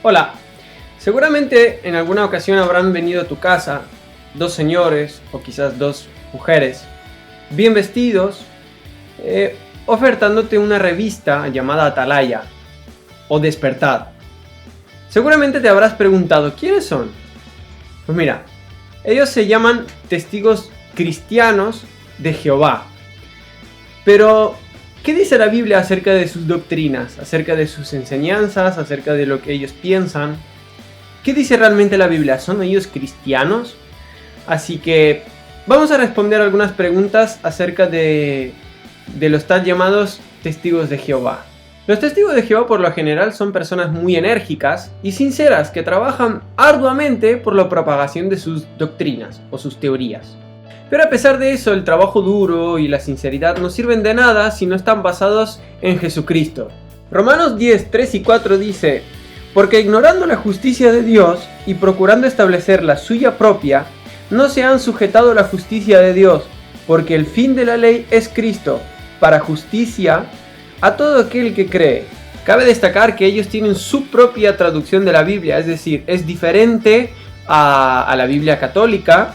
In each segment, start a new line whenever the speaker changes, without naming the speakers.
Hola, seguramente en alguna ocasión habrán venido a tu casa dos señores o quizás dos mujeres bien vestidos ofertándote una revista llamada Atalaya o Despertad. Seguramente te habrás preguntado ¿quiénes son? Pues mira, ellos se llaman testigos cristianos de Jehová. Pero ¿qué dice la Biblia acerca de sus doctrinas, acerca de sus enseñanzas, acerca de lo que ellos piensan? ¿Qué dice realmente la Biblia? ¿Son ellos cristianos? Así que vamos a responder algunas preguntas acerca de los tal llamados testigos de Jehová. Los testigos de Jehová por lo general son personas muy enérgicas y sinceras que trabajan arduamente por la propagación de sus doctrinas o sus teorías. Pero a pesar de eso, el trabajo duro y la sinceridad no sirven de nada si no están basados en Jesucristo. Romanos 10, 3 y 4 dice: porque ignorando la justicia de Dios y procurando establecer la suya propia, no se han sujetado a la justicia de Dios, porque el fin de la ley es Cristo, para justicia a todo aquel que cree. Cabe destacar que ellos tienen su propia traducción de la Biblia, es decir, es diferente a la Biblia católica,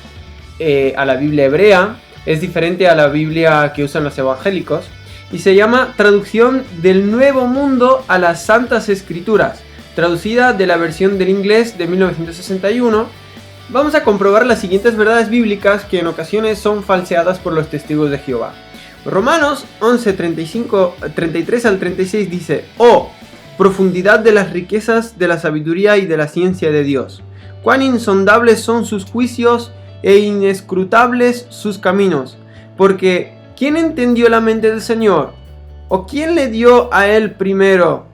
a la Biblia hebrea, es diferente a la Biblia que usan los evangélicos, y se llama Traducción del Nuevo Mundo a las Santas Escrituras, traducida de la versión del inglés de 1961. Vamos a comprobar las siguientes verdades bíblicas que en ocasiones son falseadas por los testigos de Jehová. Romanos 11, 33 al 36 dice: oh, profundidad de las riquezas de la sabiduría y de la ciencia de Dios, cuán insondables son sus juicios e inescrutables sus caminos, porque ¿quién entendió la mente del Señor? ¿O quién le dio a él primero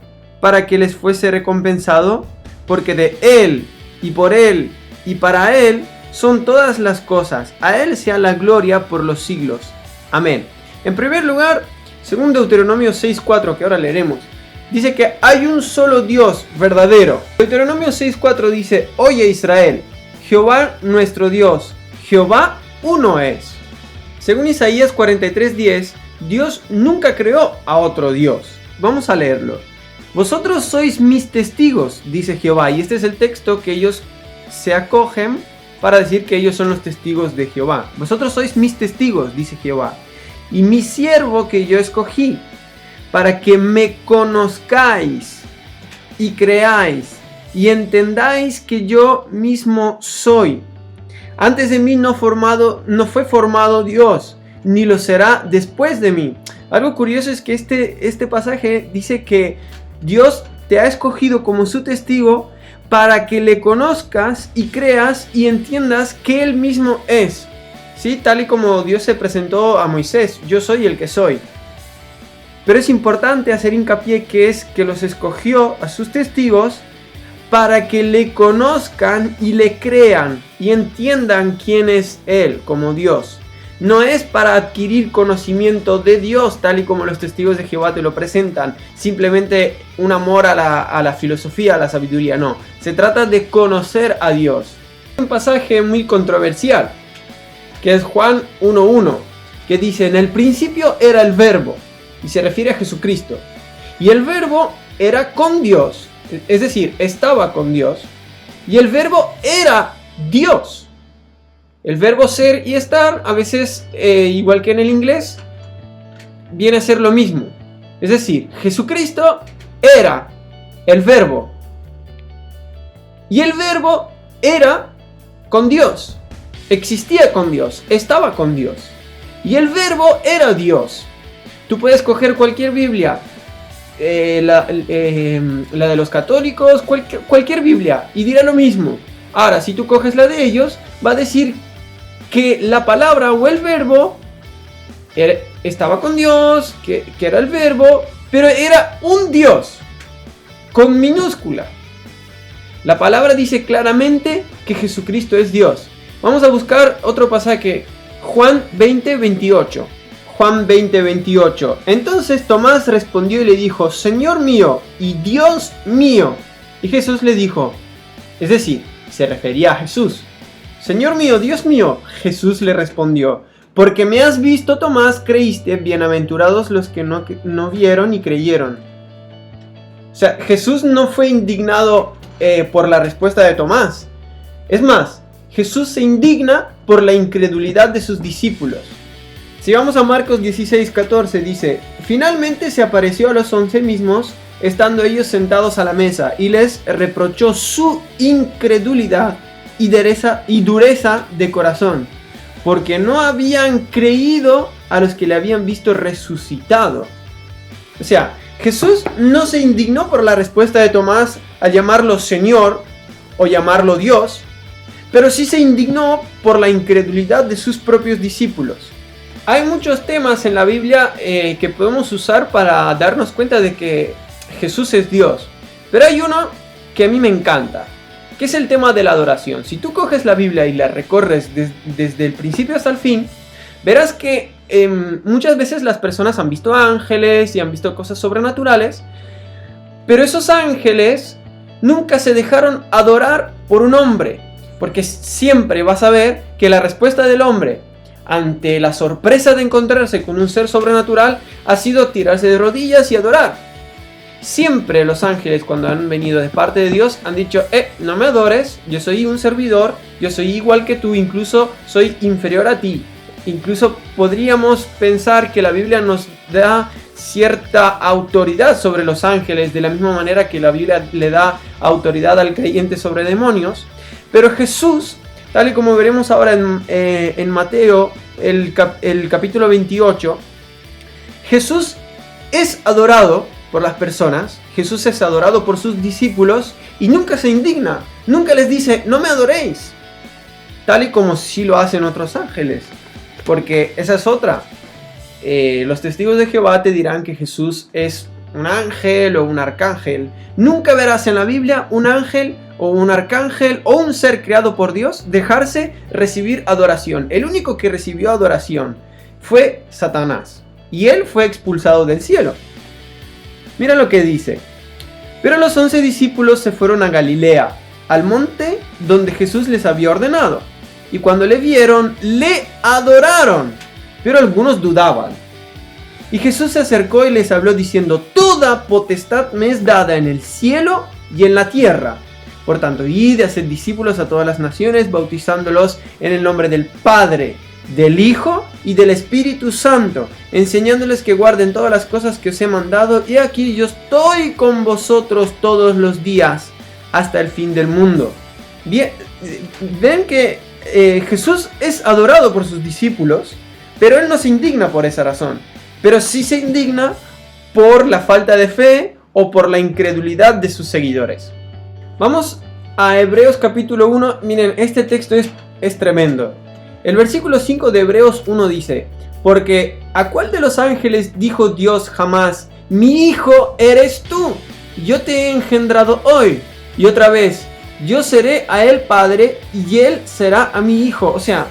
para que les fuese recompensado? Porque de él y por él y para él son todas las cosas, a él sea la gloria por los siglos. Amén. En primer lugar, según Deuteronomio 6.4, que ahora leeremos, dice que hay un solo Dios verdadero. Deuteronomio 6.4 dice: oye Israel, Jehová nuestro Dios, Jehová uno es. Según Isaías 43.10, Dios nunca creó a otro Dios. Vamos a leerlo. Vosotros sois mis testigos, dice Jehová. Y este es el texto que ellos se acogen para decir que ellos son los testigos de Jehová. Vosotros sois mis testigos, dice Jehová, y mi siervo que yo escogí, para que me conozcáis y creáis y entendáis que yo mismo soy. Antes de mí no fue formado Dios, ni lo será después de mí. Algo curioso es que este pasaje dice que Dios te ha escogido como su testigo para que le conozcas y creas y entiendas que Él mismo es. ¿Sí? Tal y como Dios se presentó a Moisés: yo soy el que soy. Pero es importante hacer hincapié que es que los escogió a sus testigos para que le conozcan y le crean y entiendan quién es Él como Dios. No es para adquirir conocimiento de Dios tal y como los testigos de Jehová te lo presentan, simplemente un amor a la filosofía, a la sabiduría, no. Se trata de conocer a Dios. Un pasaje muy controversial, que es Juan 1.1, que dice: en el principio era el verbo, y se refiere a Jesucristo, y el verbo era con Dios, es decir, estaba con Dios, y el verbo era Dios. El verbo ser y estar, a veces, igual que en el inglés, viene a ser lo mismo. Es decir, Jesucristo era el verbo, y el verbo era con Dios. Existía con Dios, estaba con Dios, y el verbo era Dios. Tú puedes coger cualquier Biblia, la de los católicos, cualquier Biblia, y dirá lo mismo. Ahora, si tú coges la de ellos, va a decir que la palabra o el verbo estaba con Dios, que era el verbo, pero era un Dios, con minúscula. La palabra dice claramente que Jesucristo es Dios. Vamos a buscar otro pasaje, Juan 20:28. Juan 20:28. Entonces Tomás respondió y le dijo: Señor mío y Dios mío. Y Jesús le dijo, es decir, se refería a Jesús: Señor mío, Dios mío. Jesús le respondió: porque me has visto, Tomás, creíste. Bienaventurados los que no vieron y creyeron. O sea, Jesús no fue indignado por la respuesta de Tomás. Es más, Jesús se indigna por la incredulidad de sus discípulos. Si vamos a Marcos 16:14, dice: finalmente se apareció a los 11 mismos, estando ellos sentados a la mesa, y les reprochó su incredulidad y dureza de corazón, porque no habían creído a los que le habían visto resucitado. O sea, Jesús no se indignó por la respuesta de Tomás al llamarlo Señor o llamarlo Dios, pero sí se indignó por la incredulidad de sus propios discípulos. Hay muchos temas en la Biblia que podemos usar para darnos cuenta de que Jesús es Dios, pero hay uno que a mí me encanta, que es el tema de la adoración. Si tú coges la Biblia y la recorres desde el principio hasta el fin, verás que muchas veces las personas han visto ángeles y han visto cosas sobrenaturales, pero esos ángeles nunca se dejaron adorar por un hombre, porque siempre vas a ver que la respuesta del hombre ante la sorpresa de encontrarse con un ser sobrenatural ha sido tirarse de rodillas y adorar. Siempre los ángeles, cuando han venido de parte de Dios, han dicho: no me adores, yo soy un servidor, yo soy igual que tú, incluso soy inferior a ti. Incluso podríamos pensar que la Biblia nos da cierta autoridad sobre los ángeles, de la misma manera que la Biblia le da autoridad al creyente sobre demonios. Pero Jesús, tal y como veremos ahora en Mateo, el capítulo 28, Jesús es adorado por las personas, Jesús es adorado por sus discípulos y nunca se indigna, nunca les dice: no me adoréis, tal y como sí lo hacen otros ángeles, porque esa es otra. Los testigos de Jehová te dirán que Jesús es un ángel o un arcángel. Nunca verás en la Biblia un ángel o un arcángel o un ser creado por Dios dejarse recibir adoración. El único que recibió adoración fue Satanás, y él fue expulsado del cielo. Mira lo que dice: pero los 11 discípulos se fueron a Galilea, al monte donde Jesús les había ordenado, y cuando le vieron, le adoraron, pero algunos dudaban. Y Jesús se acercó y les habló diciendo: toda potestad me es dada en el cielo y en la tierra. Por tanto, id y haced discípulos a todas las naciones, bautizándolos en el nombre del Padre, del Hijo y del Espíritu Santo, enseñándoles que guarden todas las cosas que os he mandado, y aquí yo estoy con vosotros todos los días, hasta el fin del mundo. Bien, ven que Jesús es adorado por sus discípulos, pero él no se indigna por esa razón, pero sí se indigna por la falta de fe o por la incredulidad de sus seguidores. Vamos a Hebreos capítulo 1. Miren, este texto es tremendo. El versículo 5 de Hebreos 1 dice: porque ¿a cuál de los ángeles dijo Dios jamás: mi hijo eres tú, yo te he engendrado hoy? Y otra vez: yo seré a él padre y él será a mi hijo. O sea,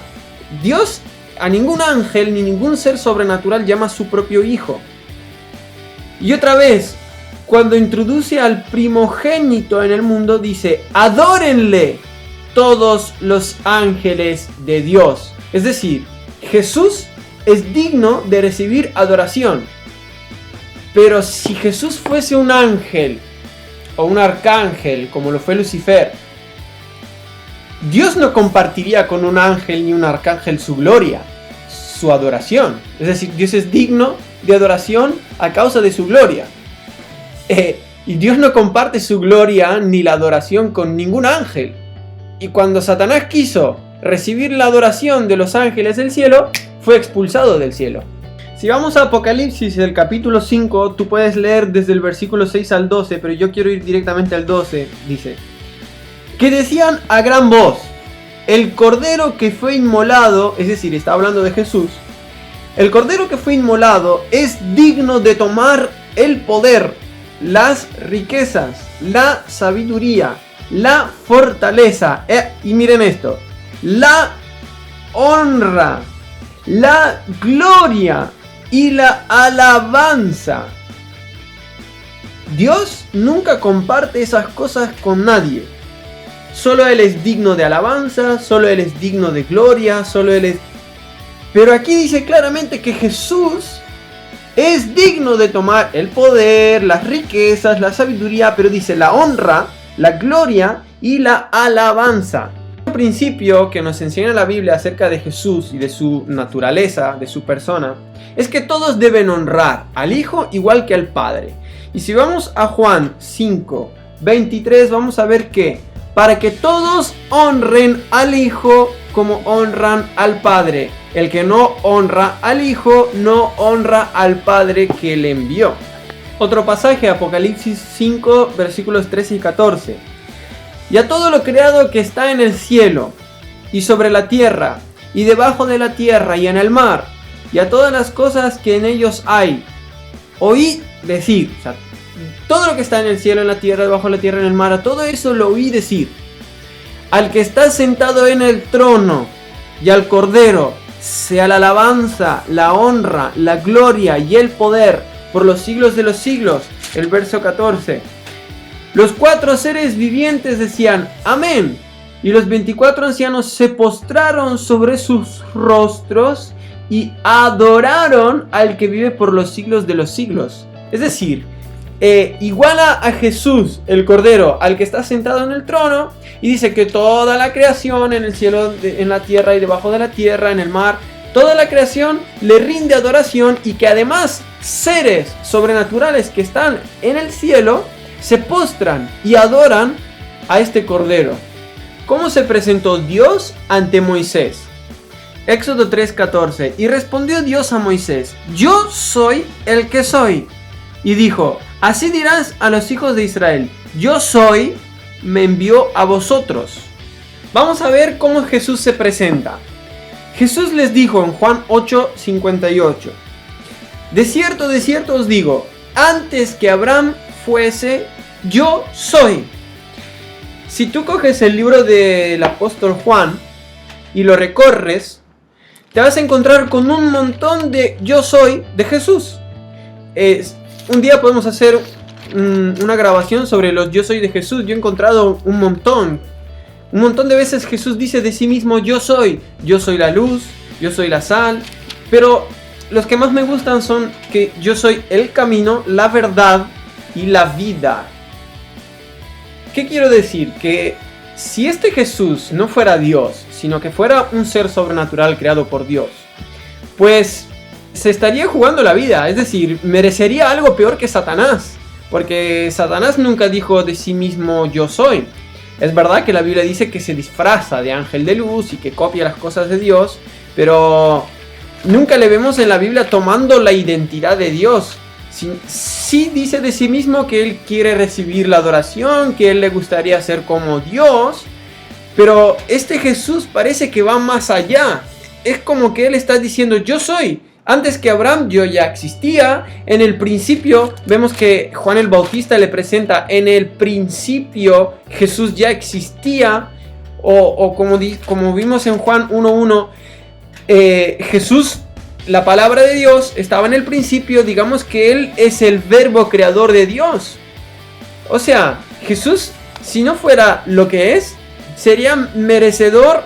Dios a ningún ángel ni ningún ser sobrenatural llama a su propio hijo. Y otra vez, cuando introduce al primogénito en el mundo, dice: adórenle todos los ángeles de Dios. Es decir, Jesús es digno de recibir adoración. Pero si Jesús fuese un ángel o un arcángel, como lo fue Lucifer, Dios no compartiría con un ángel ni un arcángel su gloria, su adoración. Es decir, Dios es digno de adoración a causa de su gloria. Y Dios no comparte su gloria ni la adoración con ningún ángel. Y cuando Satanás quiso recibir la adoración de los ángeles del cielo, fue expulsado del cielo. Si vamos a Apocalipsis, el capítulo 5, tú puedes leer desde el versículo 6 al 12, pero yo quiero ir directamente al 12. Dice: que decían a gran voz: el cordero que fue inmolado, es decir, está hablando de Jesús, el cordero que fue inmolado es digno de tomar el poder, las riquezas, la sabiduría, la fortaleza, y miren esto, la honra, la gloria y la alabanza. Dios nunca comparte esas cosas con nadie. Solo Él es digno de alabanza, solo Él es digno de gloria, solo Él es... Pero aquí dice claramente que Jesús es digno de tomar el poder, las riquezas, la sabiduría, pero dice la honra, la gloria y la alabanza. Un principio que nos enseña la Biblia acerca de Jesús y de su naturaleza, de su persona, es que todos deben honrar al Hijo igual que al Padre. Y si vamos a Juan 5:23, vamos a ver que para que todos honren al Hijo como honran al Padre. El que no honra al Hijo no honra al Padre que le envió. Otro pasaje, Apocalipsis 5, versículos 13 y 14. Y a todo lo creado que está en el cielo, y sobre la tierra, y debajo de la tierra, y en el mar, y a todas las cosas que en ellos hay, oí decir, o sea, todo lo que está en el cielo, en la tierra, debajo de la tierra, en el mar, a todo eso lo oí decir, al que está sentado en el trono, y al Cordero, sea la alabanza, la honra, la gloria y el poder, por los siglos de los siglos. El verso 14. Los 4 seres vivientes decían, amén. Y los 24 ancianos se postraron sobre sus rostros y adoraron al que vive por los siglos de los siglos. Es decir, iguala a Jesús, el Cordero, al que está sentado en el trono, y dice que toda la creación en el cielo, en la tierra y debajo de la tierra, en el mar, toda la creación le rinde adoración, y que además seres sobrenaturales que están en el cielo se postran y adoran a este Cordero. ¿Cómo se presentó Dios ante Moisés? Éxodo 3:14. Y respondió Dios a Moisés, yo soy el que soy. Y dijo, así dirás a los hijos de Israel, yo soy, me envió a vosotros. Vamos a ver cómo Jesús se presenta. Jesús les dijo en Juan 8:58, de cierto os digo, antes que Abraham fuese, yo soy. Si tú coges el libro del apóstol Juan y lo recorres, te vas a encontrar con un montón de yo soy de Jesús. Un día podemos hacer una grabación sobre los yo soy de Jesús. Yo he encontrado un montón de veces Jesús dice de sí mismo yo soy la luz, yo soy la sal, pero los que más me gustan son que yo soy el camino, la verdad y la vida. ¿Qué quiero decir? Que si este Jesús no fuera Dios, sino que fuera un ser sobrenatural creado por Dios, pues se estaría jugando la vida, es decir, merecería algo peor que Satanás, porque Satanás nunca dijo de sí mismo yo soy. Es verdad que la Biblia dice que se disfraza de ángel de luz y que copia las cosas de Dios, pero nunca le vemos en la Biblia tomando la identidad de Dios. Sí dice de sí mismo que él quiere recibir la adoración, que él le gustaría ser como Dios, pero este Jesús parece que va más allá. Es como que él está diciendo yo soy. Antes que Abraham yo ya existía. En el principio vemos que Juan el Bautista le presenta, en el principio Jesús ya existía. O como vimos en Juan 1:1, Jesús, la palabra de Dios, estaba en el principio. Digamos que Él es el verbo creador de Dios. O sea, Jesús, si no fuera lo que es, sería merecedor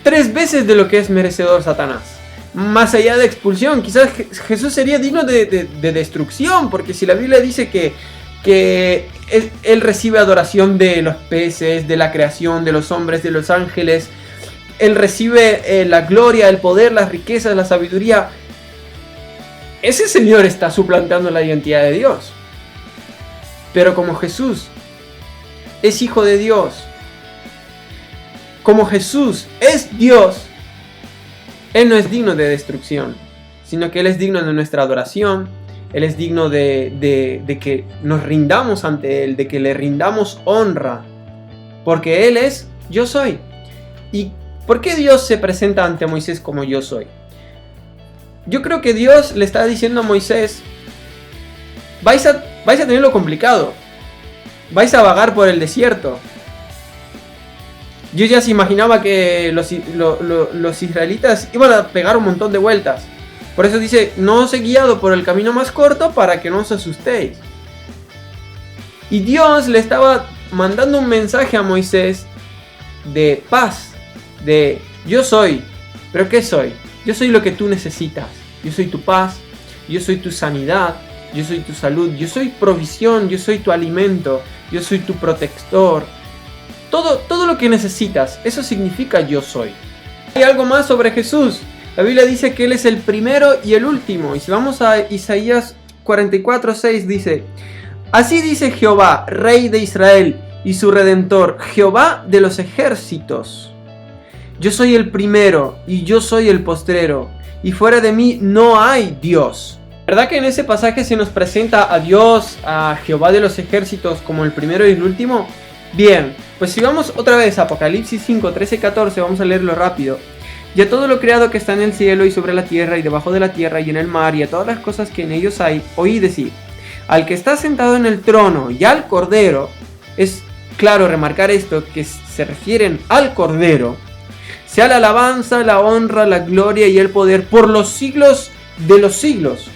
3 veces de lo que es merecedor Satanás. Más allá de expulsión, quizás Jesús sería digno de destrucción, porque si la Biblia dice que Él recibe adoración de los peces, de la creación, de los hombres, de los ángeles, Él recibe la gloria, el poder, las riquezas, la sabiduría, ese Señor está suplantando la identidad de Dios. Pero como Jesús es hijo de Dios, como Jesús es Dios, Él no es digno de destrucción, sino que Él es digno de nuestra adoración. Él es digno de que nos rindamos ante Él, de que le rindamos honra, porque Él es yo soy. ¿Y por qué Dios se presenta ante Moisés como yo soy? Yo creo que Dios le está diciendo a Moisés, vais a tenerlo complicado, vais a vagar por el desierto. Yo ya se imaginaba que los israelitas iban a pegar un montón de vueltas. Por eso dice, no os he guiado por el camino más corto para que no os asustéis. Y Dios le estaba mandando un mensaje a Moisés de paz, de yo soy. ¿Pero qué soy? Yo soy lo que tú necesitas. Yo soy tu paz, yo soy tu sanidad, yo soy tu salud, yo soy provisión, yo soy tu alimento, yo soy tu protector. Todo lo que necesitas, eso significa yo soy. Hay algo más sobre Jesús. La Biblia dice que Él es el primero y el último. Y si vamos a Isaías 44:6 dice: así dice Jehová, Rey de Israel y su Redentor, Jehová de los ejércitos. Yo soy el primero y yo soy el postrero, y fuera de mí no hay Dios. ¿Verdad que en ese pasaje se nos presenta a Dios, a Jehová de los ejércitos, como el primero y el último? Bien, pues si vamos otra vez a Apocalipsis 5, 13 y 14, vamos a leerlo rápido. Y a todo lo creado que está en el cielo y sobre la tierra y debajo de la tierra y en el mar y a todas las cosas que en ellos hay, oí decir: al que está sentado en el trono y al Cordero. Es claro remarcar esto, que se refieren al Cordero. Sea la alabanza, la honra, la gloria y el poder por los siglos de los siglos.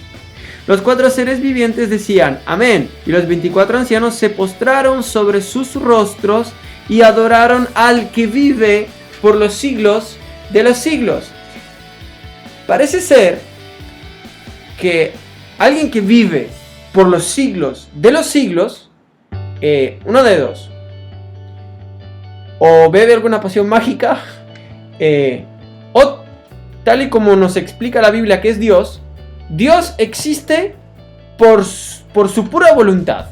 Los 4 seres vivientes decían: amén. Y los 24 ancianos se postraron sobre sus rostros y adoraron al que vive por los siglos de los siglos. Parece ser que alguien que vive por los siglos de los siglos, uno de dos: o bebe alguna poción mágica, o tal y como nos explica la Biblia que es Dios, Dios existe por su pura voluntad.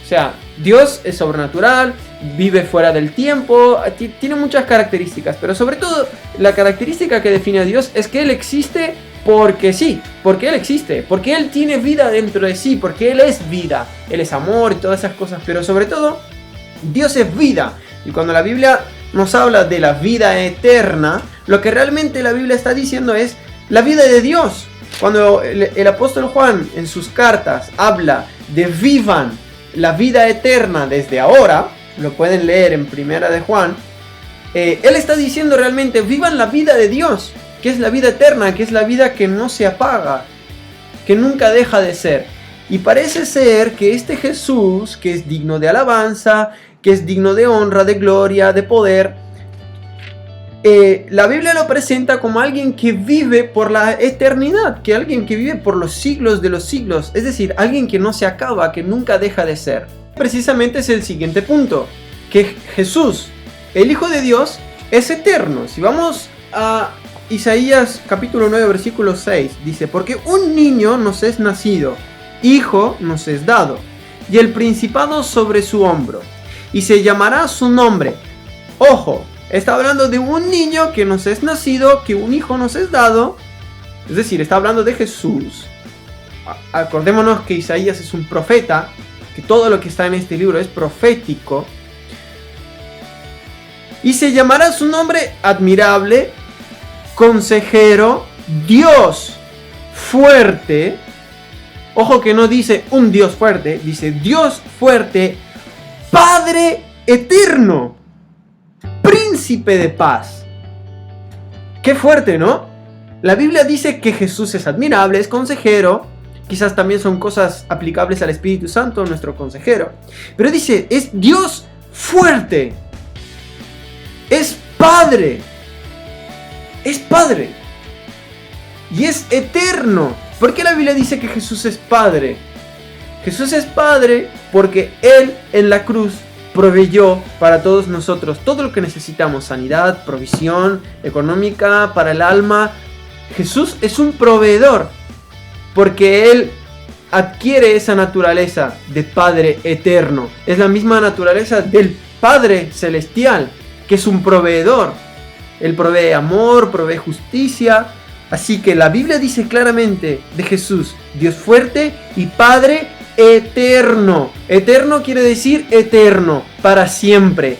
O sea, Dios es sobrenatural, vive fuera del tiempo, tiene muchas características, pero sobre todo la característica que define a Dios es que Él existe porque sí, porque Él existe, porque Él tiene vida dentro de sí, porque Él es vida, Él es amor y todas esas cosas, pero sobre todo Dios es vida. Y cuando la Biblia nos habla de la vida eterna, lo que realmente la Biblia está diciendo es la vida de Dios. Cuando el apóstol Juan en sus cartas habla de vivan la vida eterna desde ahora, lo pueden leer en Primera de Juan, él está diciendo realmente vivan la vida de Dios, que es la vida eterna, que es la vida que no se apaga, que nunca deja de ser. Y parece ser que este Jesús, que es digno de alabanza, que es digno de honra, de gloria, de poder, la Biblia lo presenta como alguien que vive por la eternidad, que alguien que vive por los siglos de los siglos, es decir, alguien que no se acaba, que nunca deja de ser. Precisamente es el siguiente punto, que Jesús, el Hijo de Dios, es eterno. Si vamos a Isaías capítulo 9 versículo 6, dice: porque un niño nos es nacido, hijo nos es dado, y el principado sobre su hombro, y se llamará su nombre. Ojo, está hablando de un niño que nos es nacido, que un hijo nos es dado. Es decir, está hablando de Jesús. Acordémonos que Isaías es un profeta, que todo lo que está en este libro es profético. Y se llamará su nombre admirable, consejero, Dios fuerte. Ojo que no dice un Dios fuerte, dice Dios fuerte, Padre eterno, Príncipe de paz. Qué fuerte, ¿no? La Biblia dice que Jesús es admirable, es consejero. Quizás también son cosas aplicables al Espíritu Santo, nuestro consejero. Pero dice, es Dios fuerte. Es Padre. Es Padre. Y es eterno. ¿Por qué la Biblia dice que Jesús es Padre? Jesús es Padre porque Él en la cruz proveyó para todos nosotros todo lo que necesitamos: sanidad, provisión económica para el alma. Jesús es un proveedor porque Él adquiere esa naturaleza de Padre eterno. Es la misma naturaleza del Padre celestial, que es un proveedor. Él provee amor, provee justicia. Así que la Biblia dice claramente de Jesús: Dios fuerte y Padre eterno. Eterno quiere decir eterno, para siempre,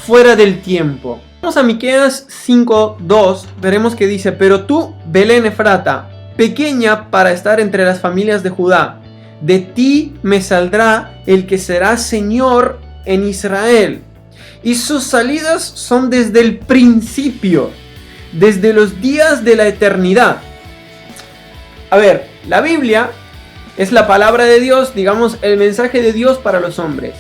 fuera del tiempo. Vamos a Miqueas 5:2, veremos que dice: pero tú, Belén Efrata, pequeña para estar entre las familias de Judá, de ti me saldrá el que será Señor en Israel, y sus salidas son desde el principio, desde los días de la eternidad. A ver, la Biblia es la palabra de Dios, digamos, el mensaje de Dios para los hombres.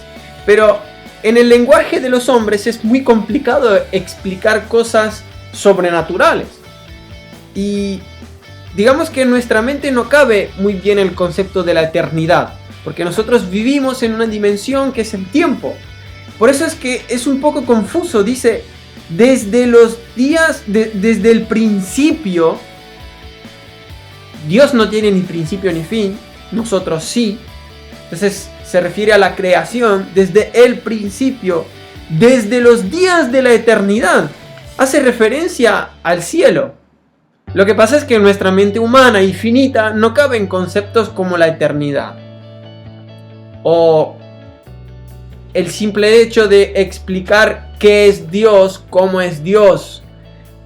Pero en el lenguaje de los hombres es muy complicado explicar cosas sobrenaturales. Y digamos que en nuestra mente no cabe muy bien el concepto de la eternidad, porque nosotros vivimos en una dimensión que es el tiempo. Por eso es que es un poco confuso. Dice, desde los días, desde el principio. Dios no tiene ni principio ni fin, nosotros sí. Entonces se refiere a la creación desde el principio, desde los días de la eternidad. Hace referencia al cielo. Lo que pasa es que en nuestra mente humana y finita no caben conceptos como la eternidad. O el simple hecho de explicar qué es Dios, cómo es Dios.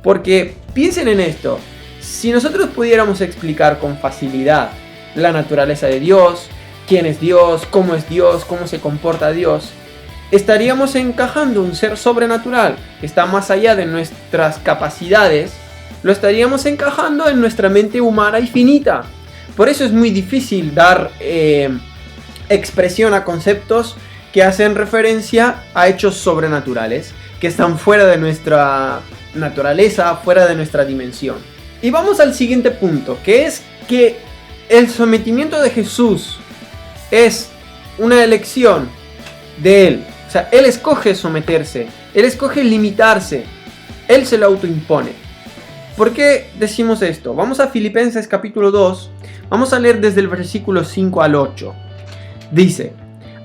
Porque piensen en esto. Si nosotros pudiéramos explicar con facilidad la naturaleza de Dios, quién es Dios, cómo se comporta Dios, estaríamos encajando un ser sobrenatural que está más allá de nuestras capacidades, lo estaríamos encajando en nuestra mente humana y finita. Por eso es muy difícil dar expresión a conceptos que hacen referencia a hechos sobrenaturales, que están fuera de nuestra naturaleza, fuera de nuestra dimensión. Y vamos al siguiente punto, que es que el sometimiento de Jesús es una elección de Él. O sea, Él escoge someterse, Él escoge limitarse, Él se lo autoimpone. ¿Por qué decimos esto? Vamos a Filipenses capítulo 2, vamos a leer desde el versículo 5 al 8. Dice,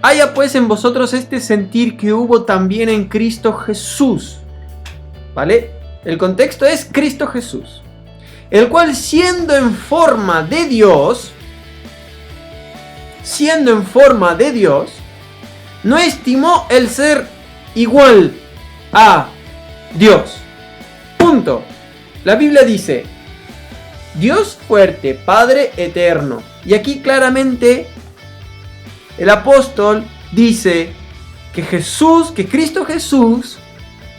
haya pues en vosotros este sentir que hubo también en Cristo Jesús. ¿Vale? El contexto es Cristo Jesús, el cual siendo en forma de Dios, no estimó el ser igual a Dios. Punto. La Biblia dice, Dios fuerte, Padre eterno. Y aquí claramente el apóstol dice que Cristo Jesús,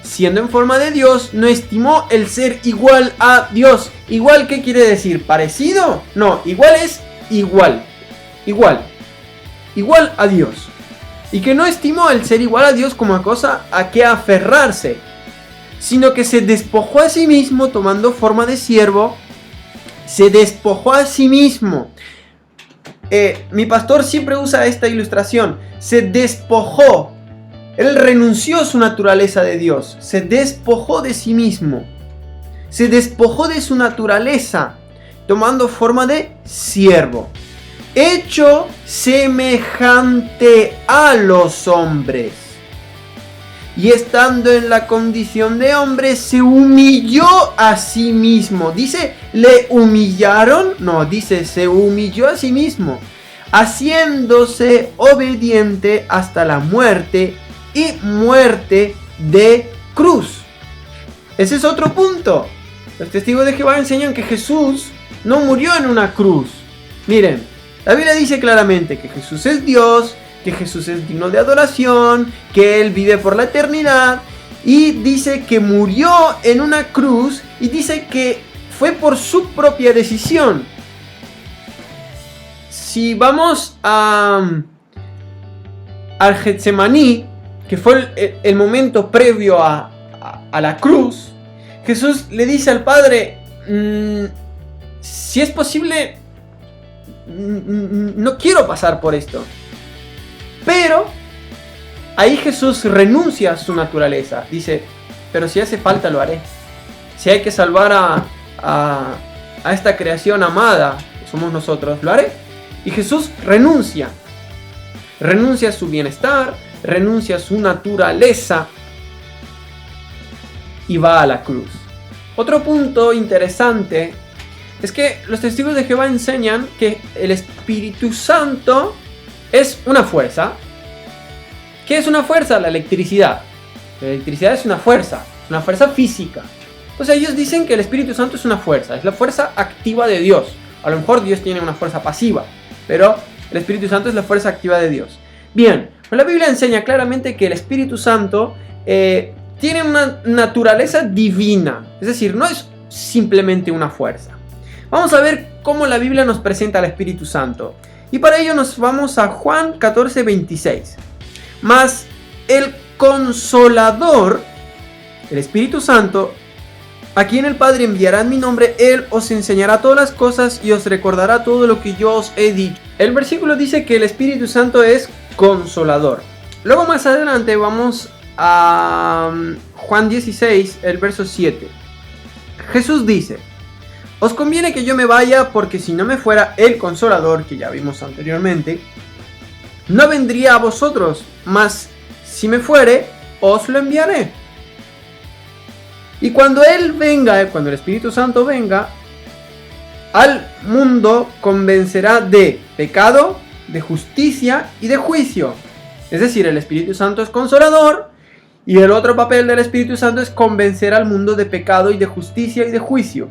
siendo en forma de Dios, no estimó el ser igual a Dios. ¿Igual qué quiere decir? ¿Parecido? No, igual es igual. Igual a Dios. Y que no estimó el ser igual a Dios como cosa a que aferrarse, sino que se despojó a sí mismo tomando forma de siervo. Se despojó a sí mismo. Mi pastor siempre usa esta ilustración. Se despojó. Él renunció a su naturaleza de Dios. Se despojó de sí mismo. Se despojó de su naturaleza, tomando forma de siervo. Hecho semejante a los hombres. Y estando en la condición de hombre, se humilló a sí mismo. Dice, ¿le humillaron? No, dice, se humilló a sí mismo, haciéndose obediente hasta la muerte y muerte de cruz. Ese es otro punto. Los testigos de Jehová enseñan que Jesús no murió en una cruz. Miren, la Biblia dice claramente que Jesús es Dios, que Jesús es digno de adoración, que Él vive por la eternidad, y dice que murió en una cruz, y dice que fue por su propia decisión. Si vamos al Getsemaní, que fue el momento previo a la cruz, Jesús le dice al Padre, si es posible, no quiero pasar por esto. Pero ahí Jesús renuncia a su naturaleza. Dice, pero si hace falta lo haré. Si hay que salvar a esta creación amada, que somos nosotros, lo haré. Y Jesús renuncia. Renuncia a su bienestar, renuncia a su naturaleza y va a la cruz. Otro punto interesante es que los testigos de Jehová enseñan que el Espíritu Santo es una fuerza. ¿Qué es una fuerza? La electricidad. La electricidad es una fuerza física. Entonces ellos dicen que el Espíritu Santo es una fuerza, es la fuerza activa de Dios. A lo mejor Dios tiene una fuerza pasiva, pero el Espíritu Santo es la fuerza activa de Dios. Bien, pues la Biblia enseña claramente que el Espíritu Santo tiene una naturaleza divina, es decir, no es simplemente una fuerza. Vamos a ver cómo la Biblia nos presenta al Espíritu Santo. Y para ello nos vamos a Juan 14:26. Mas el Consolador, el Espíritu Santo, a quien el Padre enviará en mi nombre, Él os enseñará todas las cosas y os recordará todo lo que yo os he dicho. El versículo dice que el Espíritu Santo es consolador. Luego más adelante vamos a Juan 16, el verso 7. Jesús dice: os conviene que yo me vaya, porque si no me fuera el consolador, que ya vimos anteriormente, no vendría a vosotros, mas si me fuere, os lo enviaré. Y cuando Él venga, cuando el Espíritu Santo venga, al mundo convencerá de pecado, de justicia y de juicio. Es decir, el Espíritu Santo es consolador, y el otro papel del Espíritu Santo es convencer al mundo de pecado y de justicia y de juicio.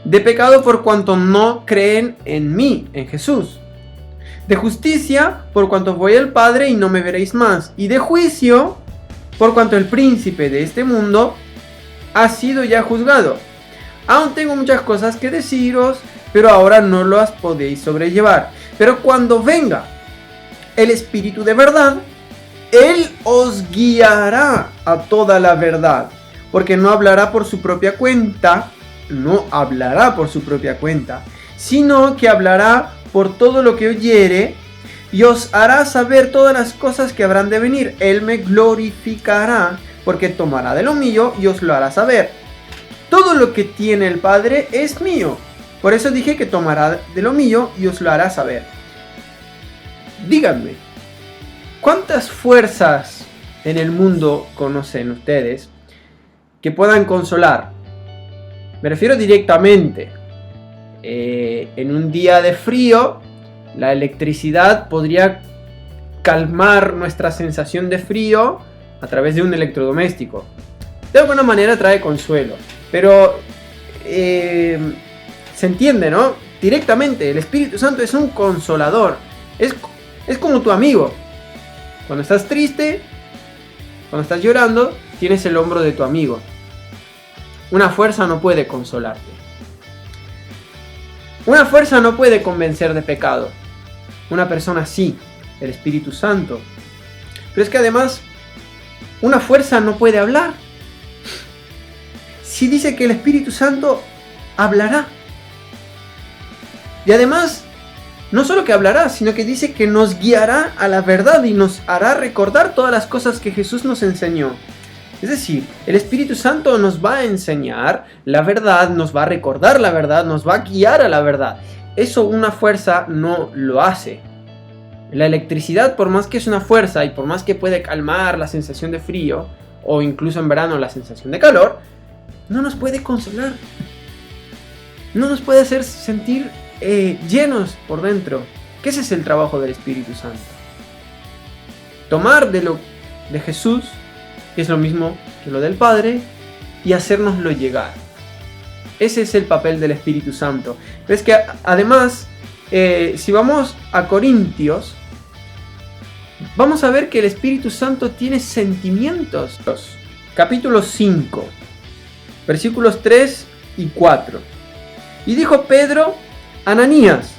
De pecado por cuanto no creen en mí, en Jesús. De justicia por cuanto voy al Padre y no me veréis más. Y de juicio por cuanto el príncipe de este mundo ha sido ya juzgado. Aún tengo muchas cosas que deciros, pero ahora no las podéis sobrellevar. Pero cuando venga el Espíritu de verdad, Él os guiará a toda la verdad, porque no hablará por su propia cuenta, sino que hablará por todo lo que oyere, y os hará saber todas las cosas que habrán de venir. Él me glorificará, porque tomará de lo mío y os lo hará saber. Todo lo que tiene el Padre es mío. Por eso dije que tomará de lo mío y os lo hará saber. Díganme, ¿cuántas fuerzas en el mundo conocen ustedes que puedan consolar? Me refiero directamente. En un día de frío, la electricidad podría calmar nuestra sensación de frío a través de un electrodoméstico. De alguna manera trae consuelo, pero se entiende, ¿no? Directamente, el Espíritu Santo es un consolador. Es como tu amigo. Cuando estás triste, cuando estás llorando, tienes el hombro de tu amigo. Una fuerza no puede consolarte. Una fuerza no puede convencer de pecado. Una persona sí, el Espíritu Santo. Pero es que además, una fuerza no puede hablar. Si dice que el Espíritu Santo hablará. Y además, no solo que hablará, sino que dice que nos guiará a la verdad y nos hará recordar todas las cosas que Jesús nos enseñó. Es decir, el Espíritu Santo nos va a enseñar la verdad, nos va a recordar la verdad, nos va a guiar a la verdad. Eso una fuerza no lo hace. La electricidad, por más que es una fuerza y por más que puede calmar la sensación de frío, o incluso en verano la sensación de calor, no nos puede consolar. No nos puede hacer sentir llenos por dentro. Que ese es el trabajo del Espíritu Santo. Tomar de Jesús, que es lo mismo que lo del Padre, y hacérnoslo llegar. Ese es el papel del Espíritu Santo. Pero es que además, si vamos a Corintios, vamos a ver que el Espíritu Santo tiene sentimientos. Capítulo 5, versículos 3 y 4. Y dijo Pedro: Ananías,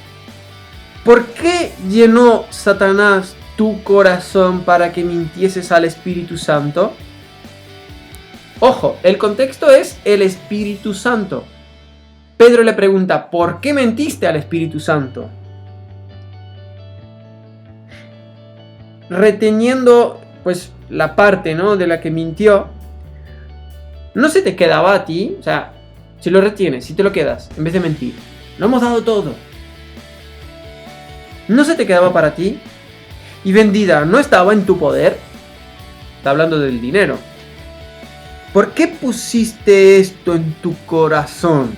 ¿por qué llenó Satanás tu corazón para que mintieses al Espíritu Santo? Ojo, el contexto es el Espíritu Santo. Pedro le pregunta: ¿por qué mentiste al Espíritu Santo? Reteniendo pues la parte, ¿no?, de la que mintió. No se te quedaba a ti, o sea, si lo retienes, si te lo quedas, en vez de mentir. Lo hemos dado todo. No se te quedaba para ti. Y vendida no estaba en tu poder. Está hablando del dinero. ¿Por qué pusiste esto en tu corazón?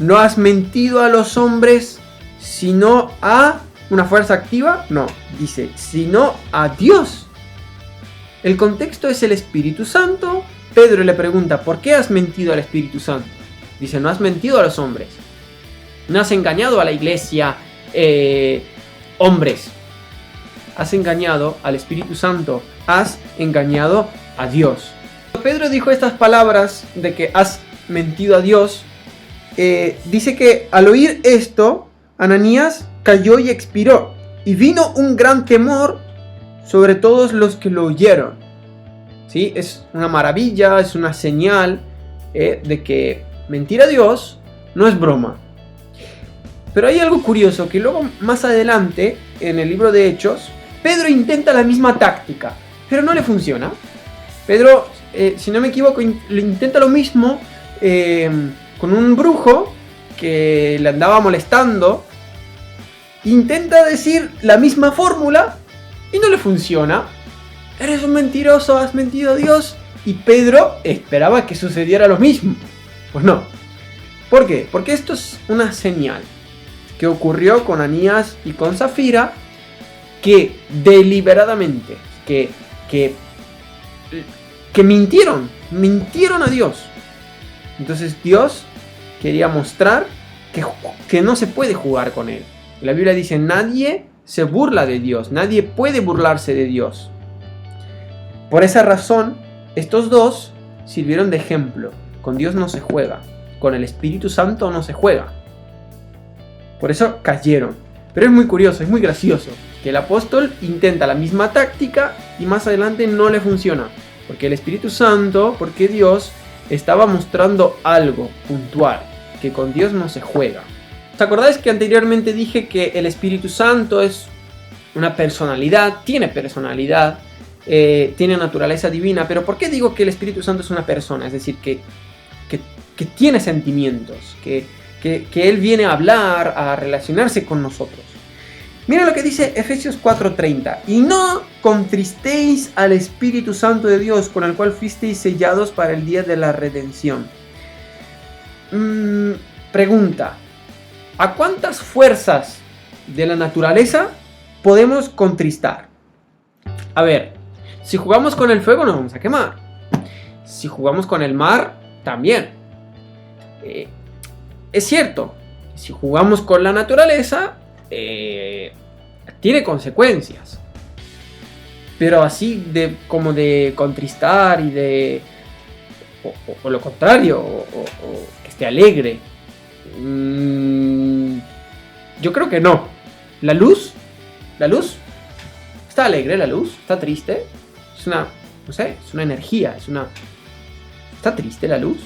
¿No has mentido a los hombres, sino a una fuerza activa? No, dice, sino a Dios. El contexto es el Espíritu Santo. Pedro le pregunta: ¿por qué has mentido al Espíritu Santo? Dice: no has mentido a los hombres. No has engañado a la iglesia, hombres. Has engañado al Espíritu Santo. Has engañado a Dios. Pedro dijo estas palabras de que has mentido a Dios. Dice que al oír esto, Ananías cayó y expiró. Y vino un gran temor sobre todos los que lo oyeron. ¿Sí? Es una maravilla, es una señal de que mentir a Dios no es broma. Pero hay algo curioso, que luego más adelante, en el libro de Hechos, Pedro intenta la misma táctica, pero no le funciona. Pedro, si no me equivoco, le intenta lo mismo con un brujo que le andaba molestando. Intenta decir la misma fórmula y no le funciona. Eres un mentiroso, has mentido a Dios. Y Pedro esperaba que sucediera lo mismo. Pues no. ¿Por qué? Porque esto es una señal que ocurrió con Anías y con Zafira, que deliberadamente, que mintieron a Dios. Entonces Dios quería mostrar que no se puede jugar con él. La Biblia dice, nadie se burla de Dios, nadie puede burlarse de Dios. Por esa razón, estos dos sirvieron de ejemplo. Con Dios no se juega, con el Espíritu Santo no se juega. Por eso cayeron. Pero es muy curioso, es muy gracioso, que el apóstol intenta la misma táctica y más adelante no le funciona. Porque el Espíritu Santo, porque Dios estaba mostrando algo puntual, que con Dios no se juega. ¿Os acordáis que anteriormente dije que el Espíritu Santo es una personalidad, tiene personalidad, tiene naturaleza divina? Pero ¿por qué digo que el Espíritu Santo es una persona? Es decir, que tiene sentimientos, que Él viene a hablar, a relacionarse con nosotros. Mira lo que dice Efesios 4:30. Y no contristéis al Espíritu Santo de Dios, con el cual fuisteis sellados para el día de la redención. Pregunta. ¿A cuántas fuerzas de la naturaleza podemos contristar? A ver, si jugamos con el fuego nos vamos a quemar. Si jugamos con el mar, también. Es cierto, si jugamos con la naturaleza, tiene consecuencias. Pero así como de contristar y de... O lo contrario, o que esté alegre. Yo creo que no. La luz, está alegre, la luz, está triste. Es una, no sé, es una energía, ¿está triste la luz?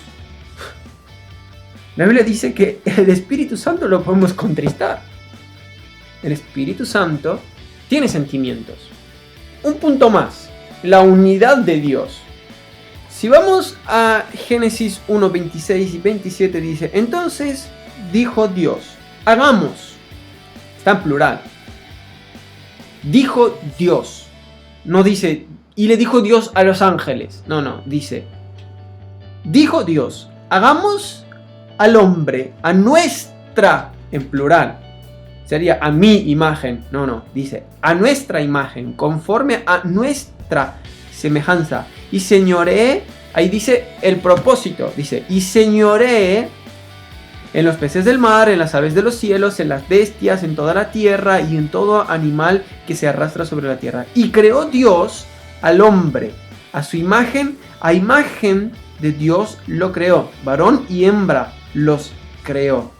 La Biblia dice que el Espíritu Santo lo podemos contristar. El Espíritu Santo tiene sentimientos. Un punto más, la unidad de Dios. Si vamos a Génesis 1, 26 y 27 dice, entonces dijo Dios, hagamos. Está en plural. Dijo Dios. No dice, y le dijo Dios a los ángeles. No, dice, dijo Dios, hagamos al hombre, a nuestra, en plural. Sería a mi imagen. No, dice, a nuestra imagen, conforme a nuestra semejanza. Y señoree, ahí dice el propósito, dice, y señoree en los peces del mar, en las aves de los cielos, en las bestias, en toda la tierra y en todo animal que se arrastra sobre la tierra. Y creó Dios al hombre, a su imagen, a imagen de Dios lo creó, varón y hembra los creó.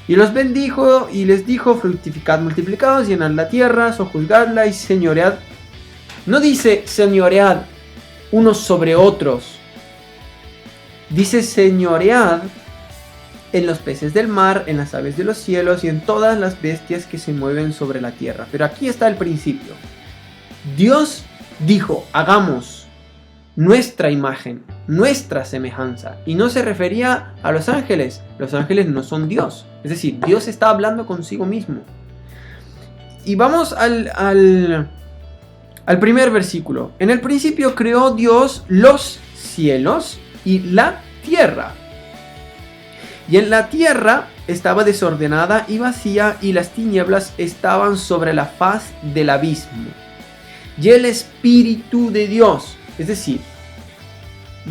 Y los bendijo y les dijo, fructificad, multiplicados, llenad la tierra, sojuzgadla y señoread. No dice señoread unos sobre otros. Dice señoread en los peces del mar, en las aves de los cielos y en todas las bestias que se mueven sobre la tierra. Pero aquí está el principio. Dios dijo, hagamos nuestra imagen, nuestra semejanza. Y no se refería a los ángeles. Los ángeles no son Dios. Es decir, Dios está hablando consigo mismo. Y vamos al primer versículo. En el principio creó Dios los cielos y la tierra. Y en la tierra estaba desordenada y vacía, y las tinieblas estaban sobre la faz del abismo. Y el Espíritu de Dios, es decir,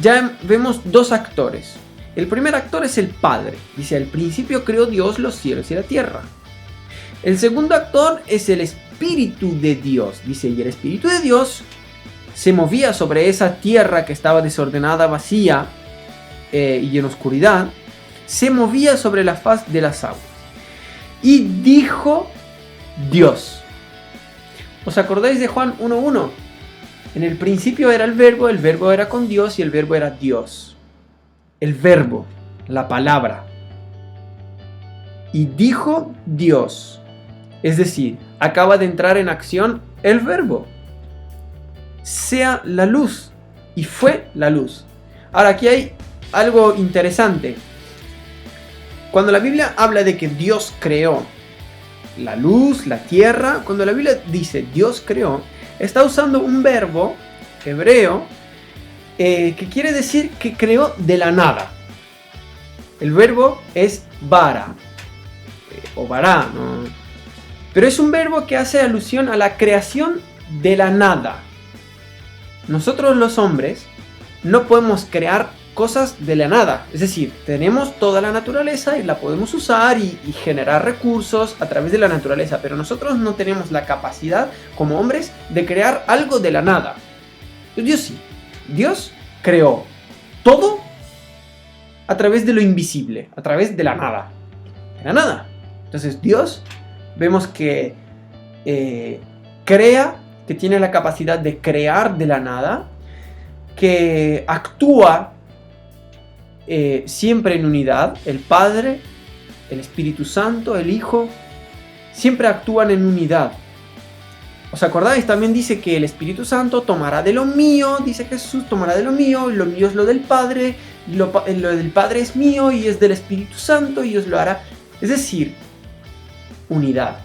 ya vemos dos actores. El primer actor es el Padre. Dice, al principio creó Dios los cielos y la tierra. El segundo actor es el Espíritu de Dios. Dice, y el Espíritu de Dios se movía sobre esa tierra que estaba desordenada, vacía y en oscuridad. Se movía sobre la faz de las aguas. Y dijo Dios. ¿Os acordáis de Juan 1:1? En el principio era el verbo era con Dios y el verbo era Dios. El verbo, la palabra. Y dijo Dios. Es decir, acaba de entrar en acción el verbo. Sea la luz. Y fue la luz. Ahora, aquí hay algo interesante. Cuando la Biblia habla de que Dios creó la luz, la tierra, cuando la Biblia dice Dios creó, está usando un verbo hebreo que quiere decir que creó de la nada. El verbo es bara, o bará, ¿no? Pero es un verbo que hace alusión a la creación de la nada. Nosotros los hombres no podemos crear cosas de la nada. Es decir, tenemos toda la naturaleza y la podemos usar y generar recursos a través de la naturaleza, pero nosotros no tenemos la capacidad como hombres de crear algo de la nada. Dios sí. Dios creó todo a través de lo invisible, a través de la nada. De la nada. Entonces Dios vemos que crea, que tiene la capacidad de crear de la nada, que actúa siempre en unidad. El Padre, el Espíritu Santo, el Hijo, siempre actúan en unidad. ¿Os acordáis? También dice que el Espíritu Santo tomará de lo mío, dice Jesús, tomará de lo mío es lo del Padre, lo del Padre es mío y es del Espíritu Santo y os lo hará. Es decir, unidad.